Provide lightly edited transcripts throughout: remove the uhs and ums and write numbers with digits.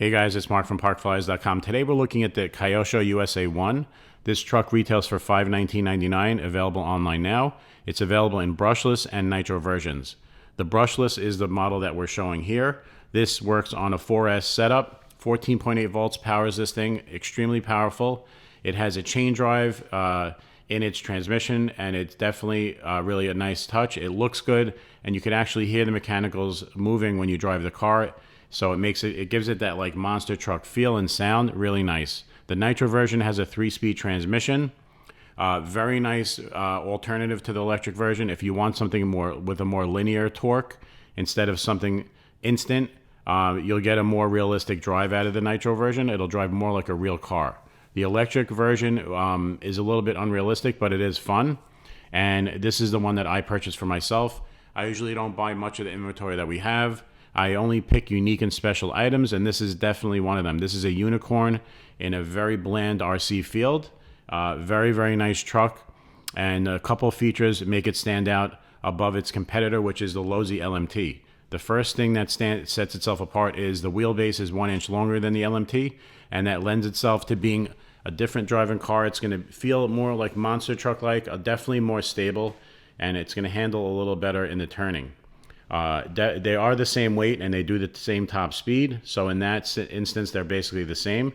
Hey guys, it's Mark from ParkFlyers.com. Today we're looking at the Kyosho USA-1. This truck retails for $519.99, available online now. It's available in brushless and nitro versions. The brushless is the model that we're showing here. This works on a 4S setup. 14.8 volts powers this thing, extremely powerful. It has a chain drive in its transmission, and it's definitely really a nice touch. It looks good, and you can actually hear the mechanicals moving when you drive the car. So it gives it that like monster truck feel and sound, really nice. The nitro version has a 3-speed transmission. Very nice alternative to the electric version. If you want something more with a more linear torque instead of something instant, you'll get a more realistic drive out of the nitro version. It'll drive more like a real car. The electric version is a little bit unrealistic, but it is fun. And this is the one that I purchased for myself. I usually don't buy much of the inventory that we have. I only pick unique and special items, and this is definitely one of them. This is a unicorn in a very bland RC field. Very, very nice truck, and a couple of features make it stand out above its competitor, which is the Losi LMT. The first thing that sets itself apart is the wheelbase is 1 inch longer than the LMT, and that lends itself to being a different driving car. It's going to feel more like monster truck-like, definitely more stable, and it's going to handle a little better in the turning. They are the same weight and they do the same top speed, so in that instance they're basically the same.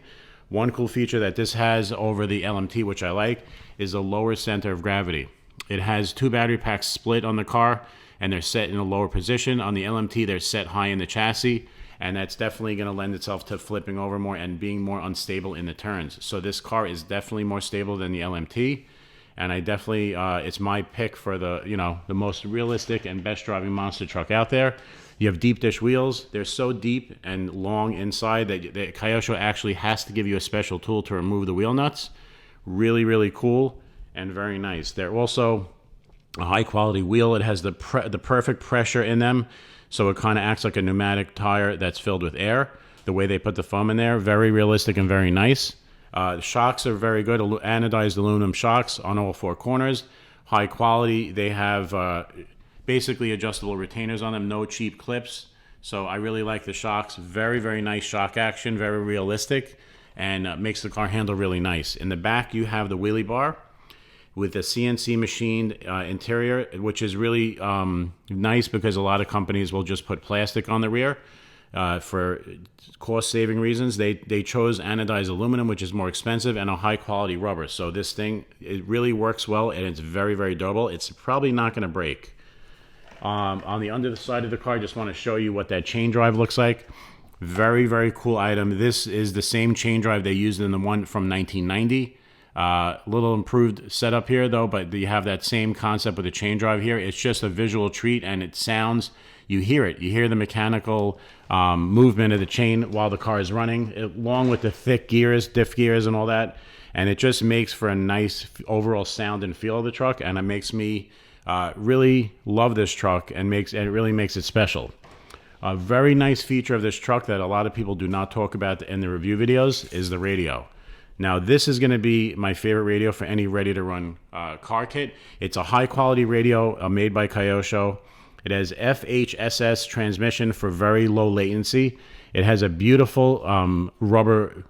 One cool feature that this has over the LMT, which I like, is a lower center of gravity. It has 2 battery packs split on the car, and they're set in a lower position. On the LMT they're set high in the chassis, and that's definitely going to lend itself to flipping over more and being more unstable in the turns. So this car is definitely more stable than the LMT. And I definitely, it's my pick for the most realistic and best driving monster truck out there. You have deep dish wheels. They're so deep and long inside that the Kyosho actually has to give you a special tool to remove the wheel nuts. Really, really cool and very nice. They're also a high quality wheel. It has the perfect pressure in them, so it kind of acts like a pneumatic tire that's filled with air. The way they put the foam in there, very realistic and very nice. The shocks are very good, anodized aluminum shocks on all 4 corners. High quality. They have basically adjustable retainers on them, no cheap clips. So I really like the shocks. Very, very nice shock action, very realistic, and makes the car handle really nice. In the back, you have the wheelie bar with a CNC machined interior, which is really nice because a lot of companies will just put plastic on the rear. For cost-saving reasons, they chose anodized aluminum, which is more expensive, and a high-quality rubber. So this thing, it really works well, and it's very, very durable. It's probably not going to break. On the underside of the car, I just want to show you what that chain drive looks like. Very, very cool item. This is the same chain drive they used in the one from 1990. Little improved setup here, though, but you have that same concept with the chain drive here. It's just a visual treat, and it sounds... You hear it. You hear the mechanical movement of the chain while the car is running, along with the thick gears, diff gears and all that. And it just makes for a nice overall sound and feel of the truck. And it makes me really love this truck, and it really makes it special. A very nice feature of this truck that a lot of people do not talk about in the review videos is the radio. Now, this is going to be my favorite radio for any ready-to-run car kit. It's a high-quality radio made by Kyosho. It has FHSS transmission for very low latency. It has a beautiful rubber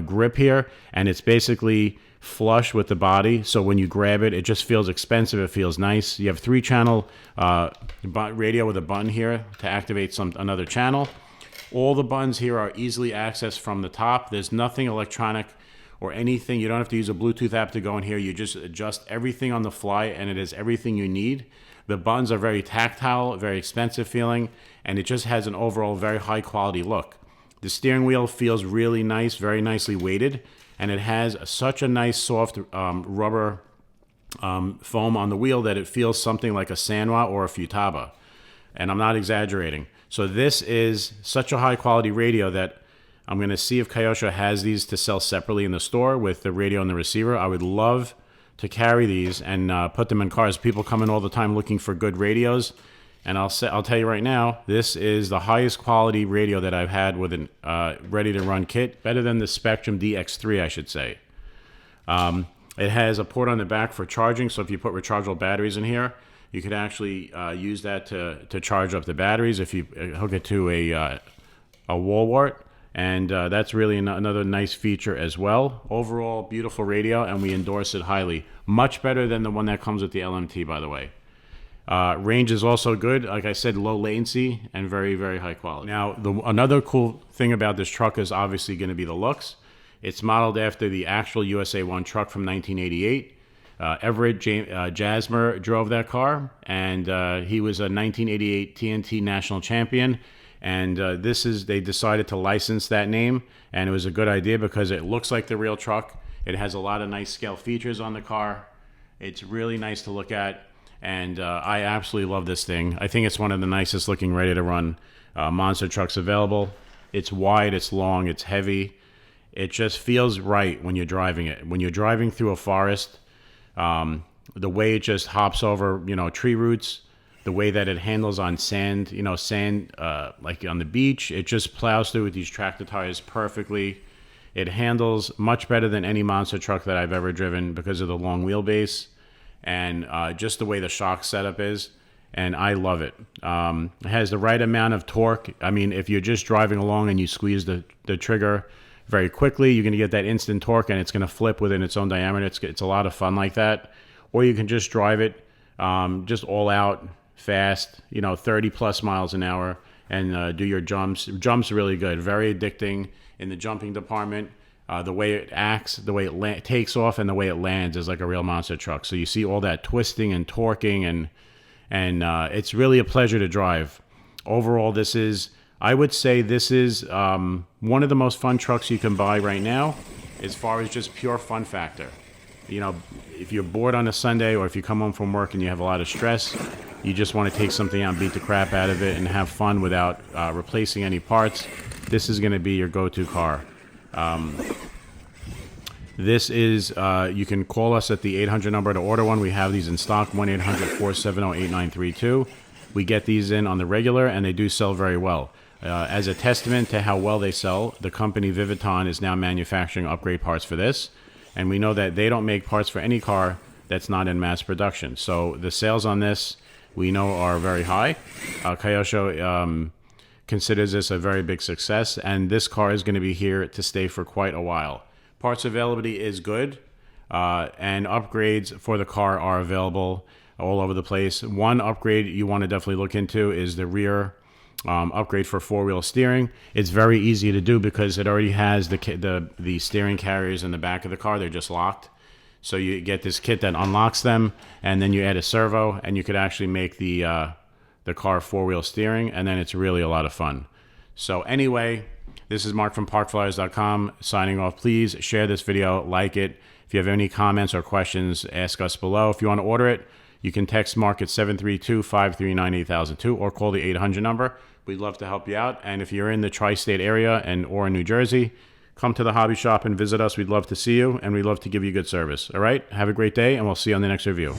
grip here, and it's basically flush with the body. So when you grab it, it just feels expensive. It feels nice. You have 3-channel radio with a button here to activate another channel. All the buttons here are easily accessed from the top. There's nothing electronic or anything. You don't have to use a Bluetooth app to go in here. You just adjust everything on the fly, and it is everything you need. The buttons are very tactile, very expensive feeling, and it just has an overall very high quality look. The steering wheel feels really nice, very nicely weighted, and it has such a nice soft rubber foam on the wheel that it feels something like a Sanwa or a Futaba. And I'm not exaggerating. So this is such a high quality radio that I'm going to see if Kyosho has these to sell separately in the store with the radio and the receiver. I would love to carry these and put them in cars. People come in all the time looking for good radios, and I'll tell you right now, this is the highest quality radio that I've had with a ready-to-run kit, better than the Spectrum DX3, I should say. It has a port on the back for charging, so if you put rechargeable batteries in here, you could actually use that to charge up the batteries if you hook it to a wall wart. And that's really another nice feature as well. Overall, beautiful radio, and we endorse it highly. Much better than the one that comes with the LMT, by the way. Range is also good. Like I said, low latency and very, very high quality. Now, another cool thing about this truck is obviously going to be the looks. It's modeled after the actual USA-1 truck from 1988. Everett Jasmer drove that car, and he was a 1988 TNT national champion. And they decided to license that name, and it was a good idea because it looks like the real truck. It has a lot of nice scale features on the car. It's really nice to look at, and I absolutely love this thing. I think it's one of the nicest looking ready-to-run monster trucks available. It's wide, it's long, it's heavy. It just feels right when you're driving it. When you're driving through a forest, the way it just hops over, tree roots, the way that it handles on sand, like on the beach, it just plows through with these tractor tires perfectly. It handles much better than any monster truck that I've ever driven because of the long wheelbase and just the way the shock setup is. And I love it. It has the right amount of torque. I mean, if you're just driving along and you squeeze the trigger very quickly, you're going to get that instant torque, and it's going to flip within its own diameter. It's a lot of fun like that. Or you can just drive it just all out, fast, 30 plus miles an hour, and do your jumps. Jumps really good, very addicting in the jumping department. The way it acts, the way it takes off, and the way it lands is like a real monster truck. So you see all that twisting and torquing, and it's really a pleasure to drive. Overall, I would say this is one of the most fun trucks you can buy right now as far as just pure fun factor. If you're bored on a Sunday, or if you come home from work and you have a lot of stress, you just want to take something out and beat the crap out of it and have fun without replacing any parts, this is going to be your go-to car. You can call us at the 800 number to order one. We have these in stock, 1-800-470-8932. We get these in on the regular, and they do sell very well. As a testament to how well they sell, the company Viviton is now manufacturing upgrade parts for this. And we know that they don't make parts for any car that's not in mass production. So the sales on this, we know, are very high. Kyosho considers this a very big success, and this car is going to be here to stay for quite a while. Parts availability is good, and upgrades for the car are available all over the place. One upgrade you want to definitely look into is the rear upgrade for four-wheel steering. It's very easy to do because it already has the steering carriers in the back of the car. They're just locked. So you get this kit that unlocks them, and then you add a servo, and you could actually make the car four-wheel steering, and then it's really a lot of fun. So anyway, this is Mark from parkflyers.com signing off. Please share this video, like it. If you have any comments or questions, ask us below. If you want to order it, you can text Mark at 732-539-8002 or call the 800 number. We'd love to help you out. And if you're in the tri-state area or in New Jersey, come to the hobby shop and visit us. We'd love to see you, and we'd love to give you good service. All right? Have a great day, and we'll see you on the next review.